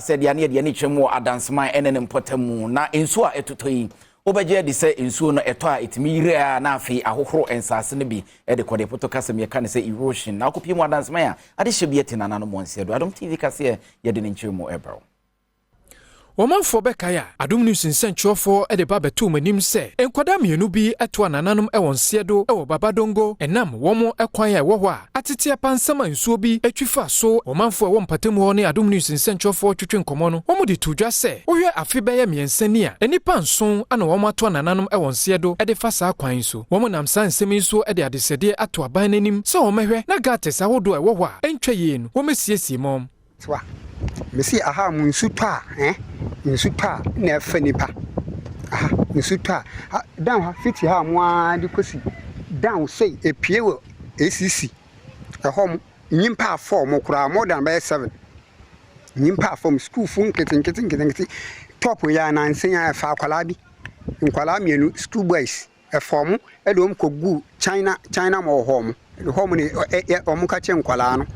said ya ne de ne twemu Adanseman ene mpotemu na ensu a etotoyi obeje de se ensu no eto a etimi ire na afi ahohoro ensase ne bi e de kode poto kasem ye kan se erosion na akopie mu Adanseman a ade hye eti nana no monse do AdomTV kase ye de ne nkyemu ebro Womanfo bekaya Adom News nsentwofo e de ba beto manim se enkwada mienu bi eto anananom e wonse do e wo babadongo enam womo ekwan ya wo ho a atete pansama nsuo bi atwifa so womanfo e wo mpatemu ho ne Adom News nsentwofo twetwe nkomo no womo de tudwa se wohwe afi beye miensani a enipa nson ana womo ato anananom e wonse do e de fa sa kwan so womo nam sansemi so e de adesede ato aban nanim se womehwe na gates awodo e wo ho a entwe ye no womesiesie mom twa mesi aha munsupa nsupa na fanipa aha nsupa down ha fiti ha moa de kosi down say epie wo ACC hom nyimpa form kura more than by 7 nyimpa form school fun keten top ya na nsenya fa akwala bi nkwala mienu school boys form edom kogu China mo home ni omuka che nkwala no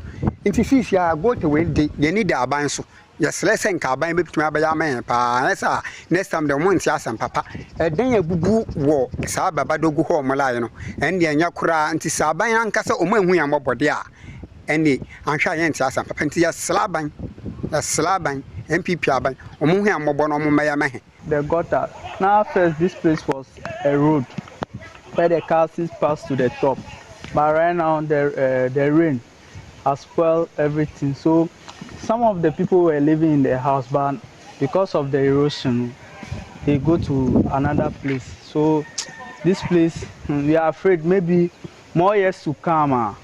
nti fisi ya go to we de need aban so yes lesen ka aban beptumi abaya man pa esa next time the month asem papa den ya bubu wo sa baba dogu ho mola no en de anya kura nti sa aban ankasa o manhu ya mobode a en de anhwa ye nti asem papa nti ya slaban MPP aban o manhu ya mobo no mo maya mahe the gutter now first this place was a road where the cars pass to the top but right now the rain has spoiled everything. So some of the people were living in their house, but because of the erosion, they go to another place. So this place, we are afraid maybe more years to come.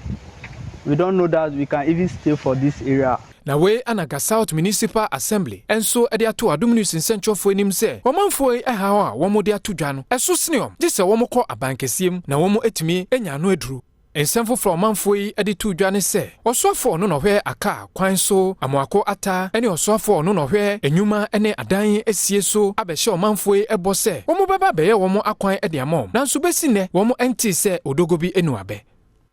We don't know that we can even stay for this area. Na we anaga South Municipal Assembly enso e de ato Adom News nsentwofo enim se womanfo e ha a womo de ato dwa no eso sneom je se womo kɔ abankesiem na womo etimi enya no aduru ensemfo from manfo yi ede to dwane se osofo no no hwe aka kwan so amoako ata ene osofo no no hwe enyuma ene adan esie so abehye omanfo yi ebo se womo beba beye womo akwan ede amom nanso besi ne womo enti se odogo bi enu abe